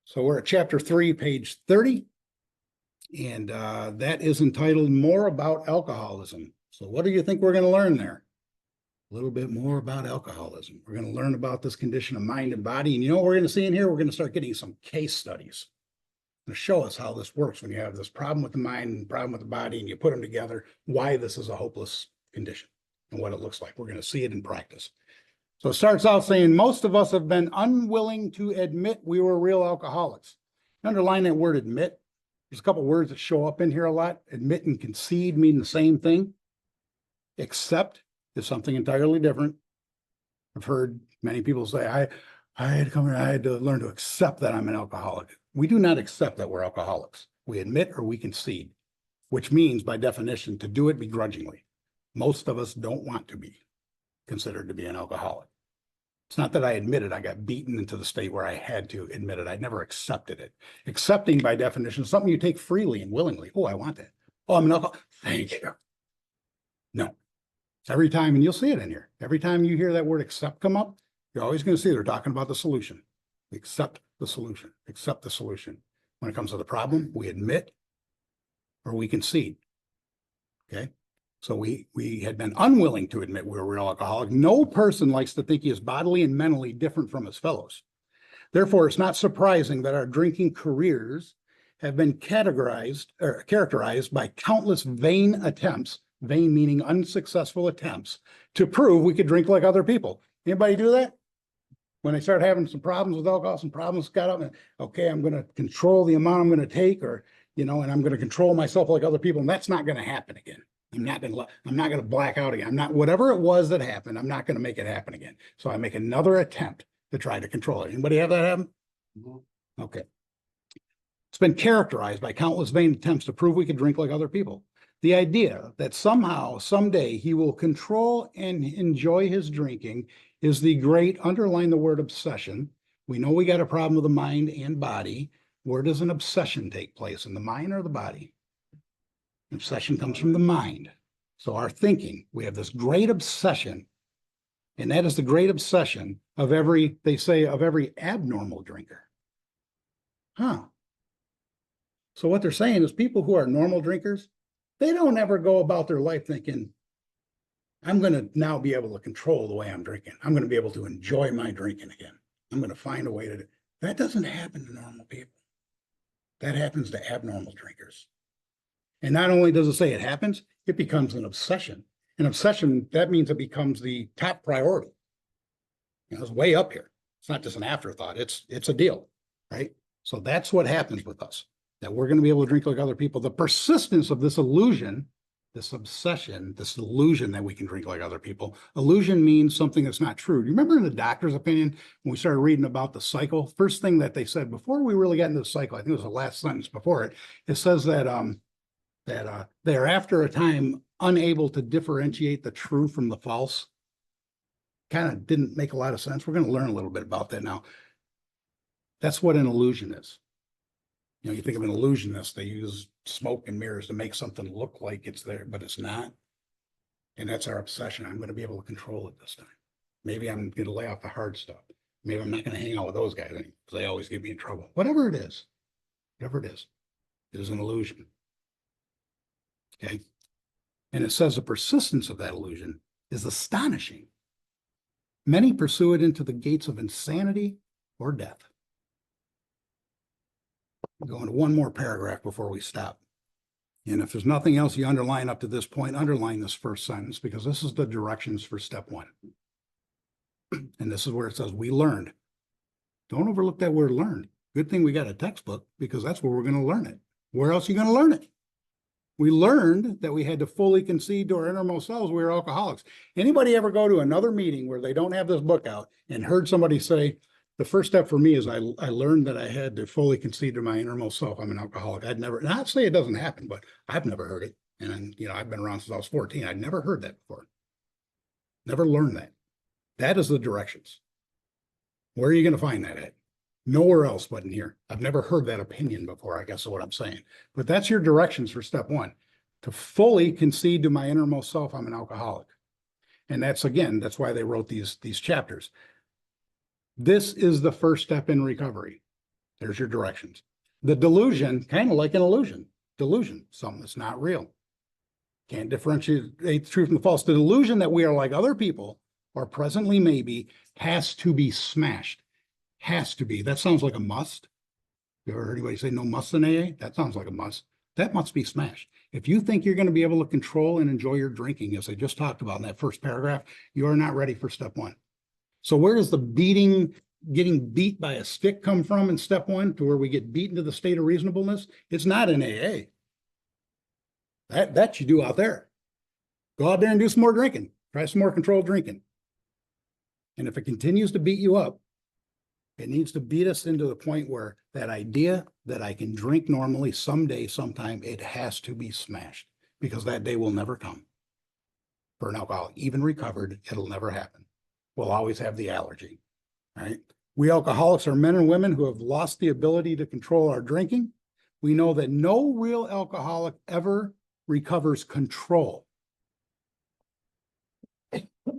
So we're at chapter 3, page 30. And that is entitled More About Alcoholism. So what do you think we're going to learn there? A little bit more about alcoholism. We're going to learn about this condition of mind and body. And you know what we're going to see in here? We're going to start getting some case studies to show us how this works when you have this problem with the mind and problem with the body, and you put them together, why this is a hopeless condition and what it looks like. We're going to see it in practice. So it starts out saying, most of us have been unwilling to admit we were real alcoholics. Underline that word admit. There's a couple words that show up in here a lot. Admit and concede mean the same thing. Accept is something entirely different. I've heard many people say, I had to learn to accept that I'm an alcoholic. We do not accept that we're alcoholics. We admit or we concede, which means by definition to do it begrudgingly. Most of us don't want to be considered to be an alcoholic. It's not that I admitted I got beaten into the state where I had to admit it. I never accepted it. Accepting by definition is something you take freely and willingly. Oh, I want that. Oh, I'm an alcoholic. Thank you. No. Every time, and you'll see it in here, every time you hear that word accept come up, you're always going to see they're talking about the solution. Accept the solution. Accept the solution. When it comes to the problem, we admit or we concede. Okay? So we had been unwilling to admit we were real alcoholic. No person likes to think he is bodily and mentally different from his fellows. Therefore, it's not surprising that our drinking careers have been characterized by countless vain attempts, vain meaning unsuccessful attempts, to prove we could drink like other people. Anybody do that? When they start having some problems with alcohol, some problems got up and, okay, I'm going to control the amount I'm going to take, or, and I'm going to control myself like other people. And that's not going to happen again. I'm not going to black out again. Whatever it was that happened, I'm not going to make it happen again. So I make another attempt to try to control it. Anybody have that happen? Mm-hmm. Okay. It's been characterized by countless vain attempts to prove we could drink like other people. The idea that somehow, someday, he will control and enjoy his drinking is the great, underline the word obsession. We know we got a problem with the mind and body. Where does an obsession take place? In the mind or the body? Obsession comes from the mind. So our thinking, we have this great obsession, and that is the great obsession of every abnormal drinker. Huh. So what they're saying is people who are normal drinkers, they don't ever go about their life thinking, I'm going to now be able to control the way I'm drinking. I'm going to be able to enjoy my drinking again. I'm going to find a way to do it. That doesn't happen to normal people. That happens to abnormal drinkers. And not only does it say it happens, it becomes an obsession. An obsession, that means it becomes the top priority. It's way up here. It's not just an afterthought. It's a deal, right? So that's what happens with us, that we're going to be able to drink like other people. The persistence of this illusion, this obsession, this illusion that we can drink like other people. Illusion means something that's not true. Do you remember in the doctor's opinion, when we started reading about the cycle, first thing that they said before we really got into the cycle, I think it was the last sentence before it, it says that they are after a time unable to differentiate the true from the false. Kind of didn't make a lot of sense. We're going to learn a little bit about that now. That's what an illusion is. You think of an illusionist, they use smoke and mirrors to make something look like it's there, but it's not. And that's our obsession. I'm going to be able to control it this time. Maybe I'm going to lay off the hard stuff. Maybe I'm not going to hang out with those guys anymore because they always get me in trouble. Whatever it is, it is an illusion. Okay. And it says the persistence of that illusion is astonishing. Many pursue it into the gates of insanity or death. We'll go into one more paragraph before we stop. And if there's nothing else you underline up to this point, underline this first sentence, because this is the directions for step 1. And this is where it says, we learned. Don't overlook that word learned. Good thing we got a textbook, because that's where we're going to learn it. Where else are you going to learn it? We learned that we had to fully concede to our innermost selves we were alcoholics. Anybody ever go to another meeting where they don't have this book out and heard somebody say, the first step for me is I learned that I had to fully concede to my innermost self I'm an alcoholic. Not say it doesn't happen, but I've never heard it. And I've been around since I was 14. I'd never heard that before. Never learned that. That is the directions. Where are you going to find that at? Nowhere else but in here. I've never heard that opinion before, I guess is what I'm saying. But that's your directions for step 1. To fully concede to my innermost self, I'm an alcoholic. And that's why they wrote these chapters. This is the first step in recovery. There's your directions. The delusion, kind of like an illusion. Delusion, something that's not real. Can't differentiate the truth from the false. The delusion that we are like other people, or presently maybe, has to be smashed. Has to be. That sounds like a must. You ever heard anybody say no must in AA? That sounds like a must. That must be smashed. If you think you're going to be able to control and enjoy your drinking, as I just talked about in that first paragraph, you are not ready for step one. So where does the getting beat by a stick come from in step one, to where we get beaten to the state of reasonableness? It's not in AA. That you do out there. Go out there and do some more drinking. Try some more controlled drinking. And if it continues to beat you up, it needs to beat us into the point where that idea that I can drink normally someday, sometime, it has to be smashed, because that day will never come. For an alcoholic, even recovered, it'll never happen. We'll always have the allergy, right? We alcoholics are men and women who have lost the ability to control our drinking. We know that no real alcoholic ever recovers control.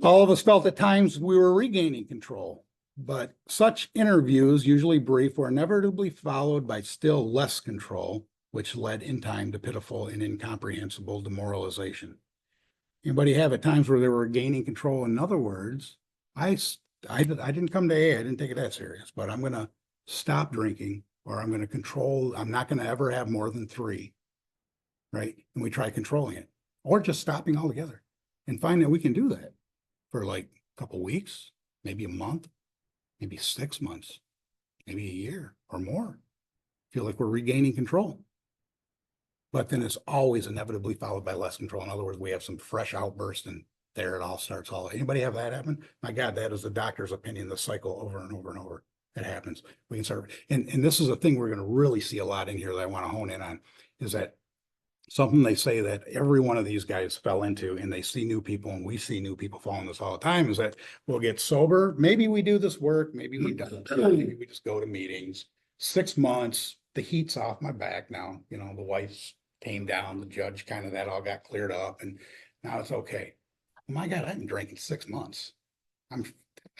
All of us felt at times we were regaining control. But such interviews, usually brief, were inevitably followed by still less control, which led in time to pitiful and incomprehensible demoralization. Anybody have at times where they were gaining control? In other words, I didn't come to AA, I didn't take it that serious, but I'm going to stop drinking, or I'm going to control, I'm not going to ever have more than 3, right? And we try controlling it, or just stopping altogether, and find that we can do that for like a couple weeks, maybe a month, maybe 6 months, maybe a year or more. Feel like we're regaining control. But then it's always inevitably followed by less control. In other words, we have some fresh outburst, and there it all starts. Anybody have that happen? My God, that is the doctor's opinion, the cycle over and over and over. It happens. We can start, and this is a thing we're going to really see a lot in here that I want to hone in on, is that something they say that every one of these guys fell into, and they see new people, and we see new people fall in this all the time, is that we'll get sober. Maybe we do this work. Maybe we don't. Maybe we just go to meetings. 6 months, the heat's off my back now. You know, the wife's came down, the judge kind of, that all got cleared up, and now it's okay. Oh my God, I haven't drank in 6 months.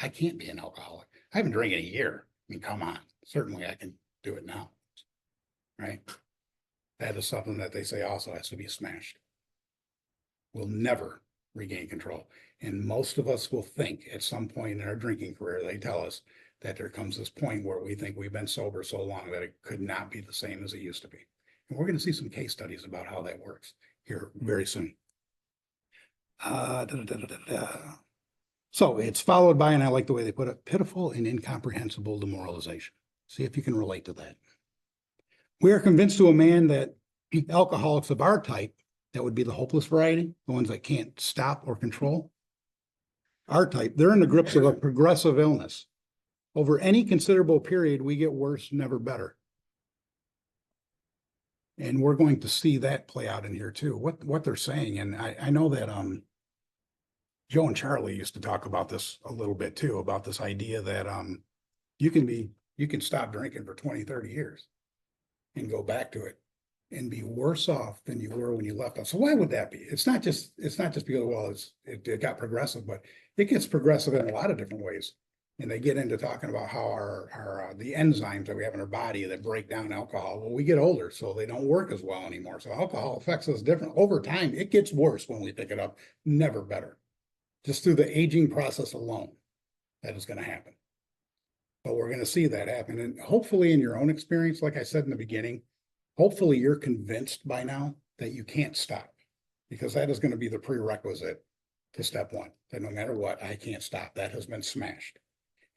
I can't be an alcoholic. I haven't drank in a year. I mean, come on. Certainly I can do it now, right? That is something that they say also has to be smashed. We'll never regain control. And most of us will think at some point in our drinking career, they tell us that there comes this point where we think we've been sober so long that it could not be the same as it used to be. And we're going to see some case studies about how that works here very soon. So it's followed by, and I like the way they put it, pitiful and incomprehensible demoralization. See if you can relate to that. We are convinced to a man that alcoholics of our type, that would be the hopeless variety, the ones that can't stop or control, our type, they're in the grips of a progressive illness. Over any considerable period, we get worse, never better. And we're going to see that play out in here too, what they're saying. And I know that Joe and Charlie used to talk about this a little bit too, about this idea that you can stop drinking for 20, 30 years and go back to it and be worse off than you were when you left off. So why would that be? It's not just because, well, it got progressive, but it gets progressive in a lot of different ways. And they get into talking about how our the enzymes that we have in our body that break down alcohol. Well, we get older, so they don't work as well anymore. So alcohol affects us different over time. It gets worse when we pick it up, never better. Just through the aging process alone, that is going to happen. But we're going to see that happen. And hopefully in your own experience, like I said in the beginning, hopefully you're convinced by now that you can't stop, because that is going to be the prerequisite to step one, that no matter what, I can't stop. That has been smashed.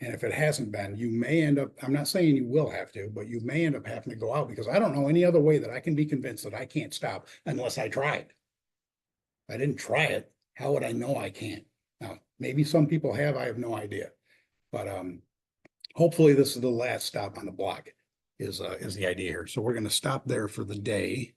And if it hasn't been, you may end up, I'm not saying you will have to, but you may end up having to go out, because I don't know any other way that I can be convinced that I can't stop unless I tried. If I didn't try it, how would I know I can't? Now, maybe some people have, I have no idea. But hopefully this is the last stop on the block is the idea here. So we're going to stop there for the day.